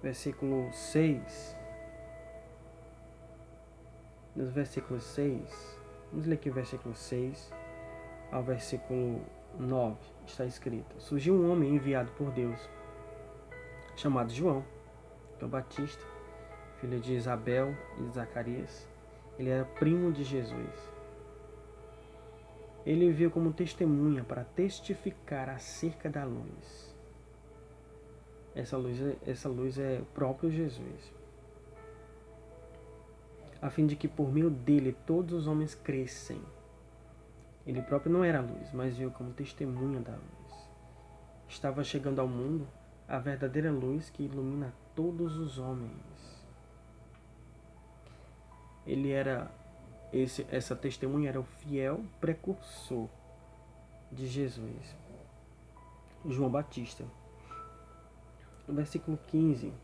versículo 6. Nos versículos 6, vamos ler aqui o versículo 6 ao versículo 9, está escrito: Surgiu um homem enviado por Deus, chamado João Batista, filho de Isabel e de Zacarias. Ele era primo de Jesus. Ele veio como testemunha para testificar acerca da luz. Essa luz é o próprio Jesus. A fim de que por meio dele todos os homens crescem. Ele próprio não era a luz, mas veio como testemunha da luz. Estava chegando ao mundo a verdadeira luz que ilumina todos os homens. Essa testemunha era o fiel precursor de Jesus, João Batista. No versículo 15,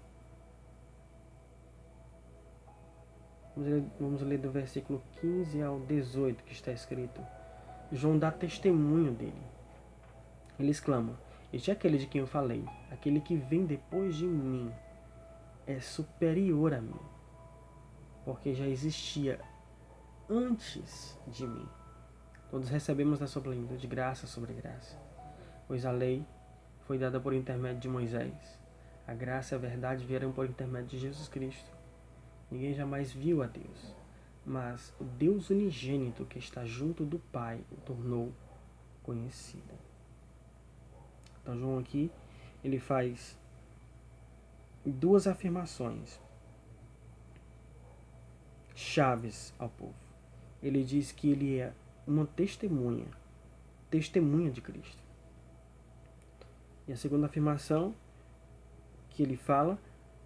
vamos ler do versículo 15 ao 18, que está escrito: João dá testemunho dele. Ele exclama: Este é aquele de quem eu falei, aquele que vem depois de mim é superior a mim, porque já existia antes de mim. Todos recebemos da sua plenitude graça sobre graça, pois a lei foi dada por intermédio de Moisés. A graça e a verdade vieram por intermédio de Jesus Cristo. Ninguém jamais viu a Deus, mas o Deus unigênito que está junto do Pai o tornou conhecido. Então João aqui, ele faz duas afirmações chaves ao povo. Ele diz que ele é uma testemunha de Cristo. E a segunda afirmação que ele fala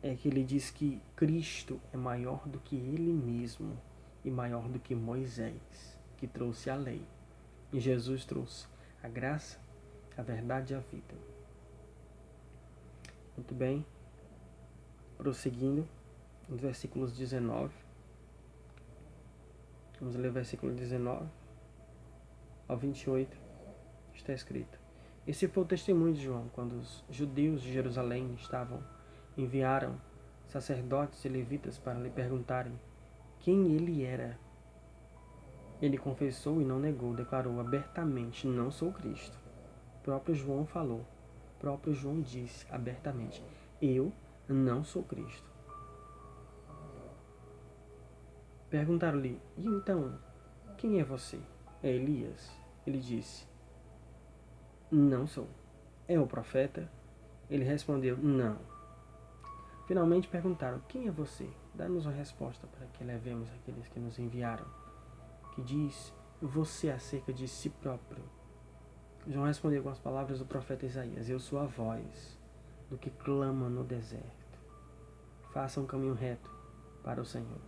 é que ele diz que Cristo é maior do que ele mesmo e maior do que Moisés, que trouxe a lei. E Jesus trouxe a graça, a verdade e a vida. Muito bem. Prosseguindo, nos versículos 19. Vamos ler o versículo 19 ao 28. Está escrito: Esse foi o testemunho de João, quando os judeus de Jerusalém enviaram sacerdotes e levitas para lhe perguntarem quem ele era. Ele confessou e não negou, declarou abertamente: Não sou Cristo. O próprio João falou, o próprio João disse abertamente: Eu não sou Cristo. Perguntaram-lhe: E então, quem é você? É Elias? Ele disse: Não sou. É o profeta? Ele respondeu: Não. Finalmente perguntaram: Quem é você? Dá-nos uma resposta para que levemos aqueles que nos enviaram. Que diz você acerca de si próprio? João respondeu com as palavras do profeta Isaías: Eu sou a voz do que clama no deserto. Faça um caminho reto para o Senhor.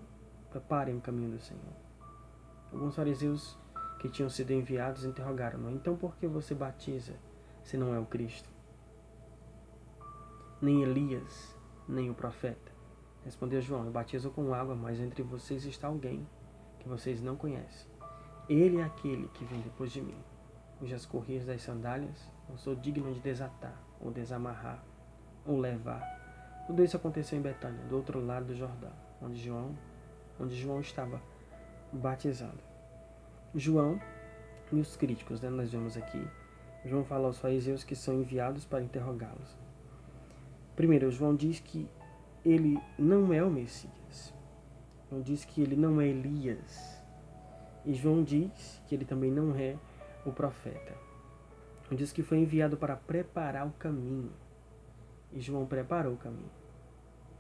Preparem o caminho do Senhor. Alguns fariseus que tinham sido enviados interrogaram-no: Então por que você batiza se não é o Cristo? Nem Elias, nem o profeta. Respondeu João: Eu batizo com água, mas entre vocês está alguém que vocês não conhecem. Ele é aquele que vem depois de mim, cujas correias das sandálias não sou digno de desatar, ou desamarrar, ou levar. Tudo isso aconteceu em Betânia, do outro lado do Jordão, onde João estava batizado. João e os críticos, nós vemos aqui, João fala aos fariseus que são enviados para interrogá-los. Primeiro, João diz que ele não é o Messias. João diz que ele não é Elias. E João diz que ele também não é o profeta. João diz que foi enviado para preparar o caminho. E João preparou o caminho.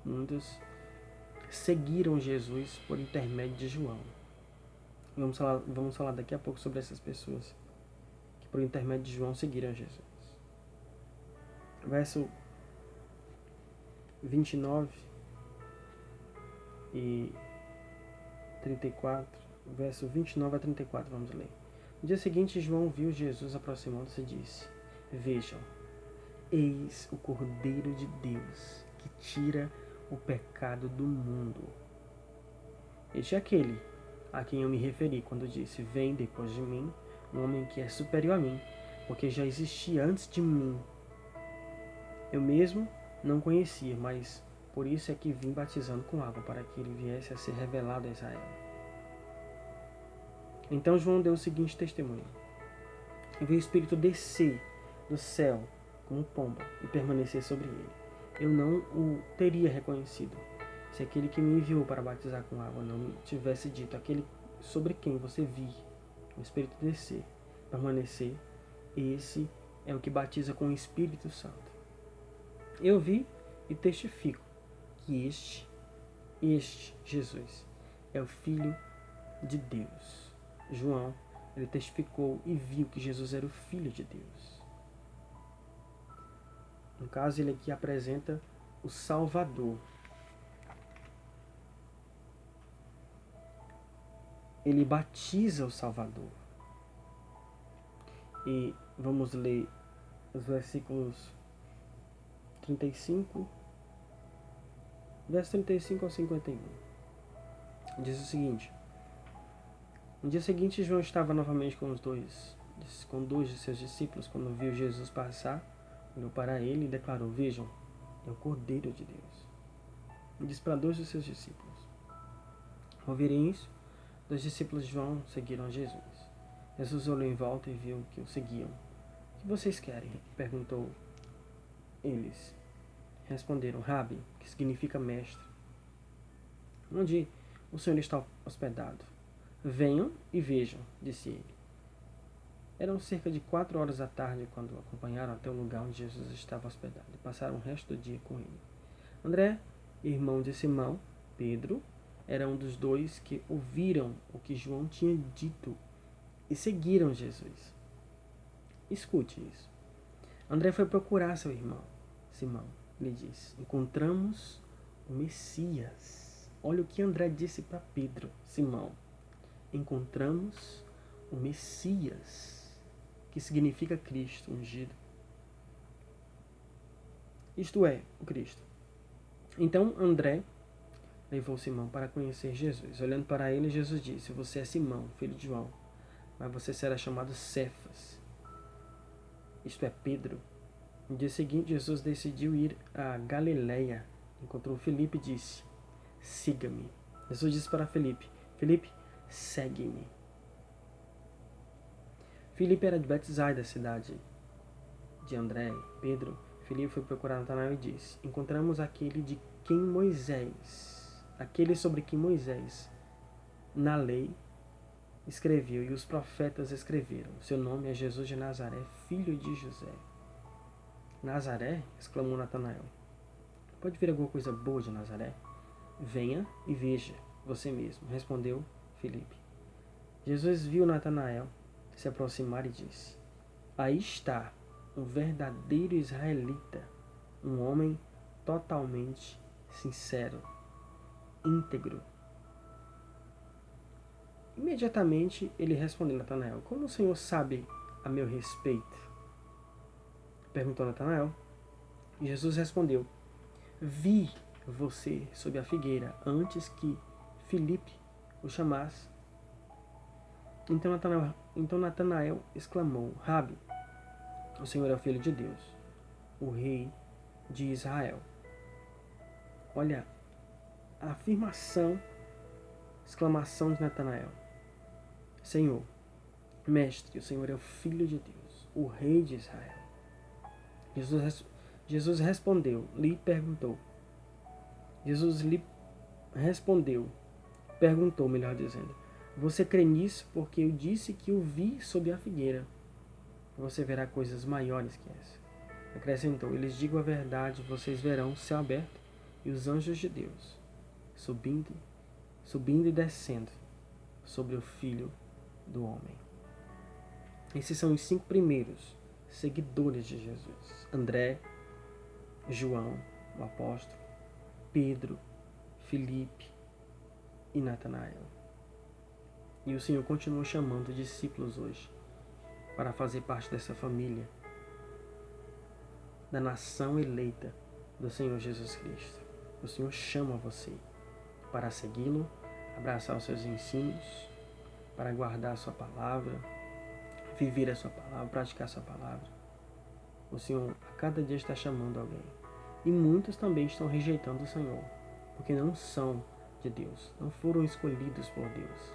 Muitos seguiram Jesus por intermédio de João. Vamos falar daqui a pouco sobre essas pessoas que por intermédio de João seguiram Jesus. Verso 29 e 34, verso 29 a 34, vamos ler. No dia seguinte, João viu Jesus aproximando-se e disse: Vejam, eis o Cordeiro de Deus que tira o pecado do mundo. Este é aquele a quem eu me referi quando disse: Vem depois de mim um homem que é superior a mim, porque já existia antes de mim. Eu mesmo não conhecia, mas Por isso é que vim batizando com água, para que ele viesse a ser revelado a Israel. Então João deu o seguinte testemunho: eu vi o Espírito descer do céu como pomba e permanecer sobre ele. Eu não o teria reconhecido se aquele que me enviou para batizar com água não me tivesse dito: aquele sobre quem você vir o Espírito descer, permanecer, esse é o que batiza com o Espírito Santo. Eu vi e testifico que este Jesus é o Filho de Deus. João, ele testificou e viu que Jesus era o Filho de Deus. No caso, ele aqui apresenta o Salvador. Ele batiza o Salvador. E vamos ler os versículos 35, verso 35 ao 51. Diz o seguinte: no dia seguinte, João estava novamente com dois de seus discípulos. Quando viu Jesus passar, olhou para ele e declarou: vejam, é o Cordeiro de Deus. E disse para dois dos seus discípulos. Ao ouvirem isso, dois discípulos de João seguiram a Jesus. Jesus olhou em volta e viu que o seguiam. O que vocês querem? Perguntou eles. Responderam: Rabi, que significa mestre. Onde o Senhor está hospedado? Venham e vejam, disse ele. Eram cerca de 4 horas da tarde quando o acompanharam até o lugar onde Jesus estava hospedado e passaram o resto do dia com ele. André, irmão de Simão, Pedro, era um dos dois que ouviram o que João tinha dito e seguiram Jesus. Escute isso. André foi procurar seu irmão. Simão lhe disse: encontramos o Messias. Olha o que André disse para Pedro. Simão: encontramos o Messias, que significa Cristo ungido. Isto é, o Cristo. Então André levou Simão para conhecer Jesus. Olhando para ele, Jesus disse: você é Simão, filho de João, mas você será chamado Cefas. Isto é, Pedro. No dia seguinte, Jesus decidiu ir a Galileia. Encontrou Filipe e disse: siga-me. Jesus disse para Filipe: Filipe, segue-me. Filipe era de Betsaida, cidade de André e Pedro. Filipe foi procurar Natanael e disse: encontramos aquele sobre quem Moisés, na lei, escreveu e os profetas escreveram. Seu nome é Jesus de Nazaré, filho de José. Nazaré? Exclamou Natanael. Pode vir alguma coisa boa de Nazaré? Venha e veja você mesmo, respondeu Filipe. Jesus viu Natanael se aproximar e disse: aí está um verdadeiro israelita, um homem totalmente sincero, íntegro. Imediatamente ele respondeu a Natanael: como o Senhor sabe a meu respeito? Perguntou Natanael. E Jesus respondeu: vi você sob a figueira antes que Filipe o chamasse. Então Natanael exclamou: Rabi, o Senhor é o Filho de Deus, o Rei de Israel. Olha a afirmação, exclamação de Natanael: Senhor, Mestre, o Senhor é o Filho de Deus, o Rei de Israel. Jesus perguntou, melhor dizendo: você crê nisso porque eu disse que o vi sob a figueira? Você verá coisas maiores que essa. Acrescentou: eu lhes digo a verdade, vocês verão o céu aberto e os anjos de Deus subindo e descendo sobre o Filho do Homem. Esses são os 5 primeiros seguidores de Jesus: André, João, o apóstolo, Pedro, Filipe e Natanael. E o Senhor continua chamando discípulos hoje para fazer parte dessa família, da nação eleita do Senhor Jesus Cristo. O Senhor chama você para segui-lo, abraçar os seus ensinos, para guardar a sua palavra, viver a sua palavra, praticar a sua palavra. O Senhor a cada dia está chamando alguém. E muitos também estão rejeitando o Senhor, porque não são de Deus, não foram escolhidos por Deus,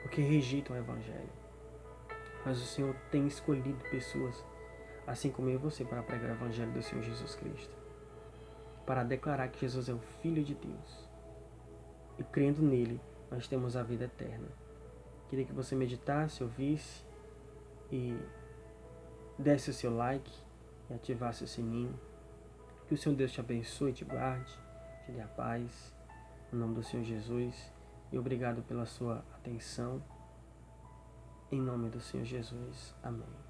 porque rejeitam o Evangelho. Mas o Senhor tem escolhido pessoas, assim como eu e você, para pregar o Evangelho do Senhor Jesus Cristo, para declarar que Jesus é o Filho de Deus. E crendo nele, nós temos a vida eterna. Queria que você meditasse, ouvisse e desse o seu like e ativasse o sininho. Que o Senhor Deus te abençoe, te guarde, te dê a paz. Em nome do Senhor Jesus. E obrigado pela sua atenção. Em nome do Senhor Jesus. Amém.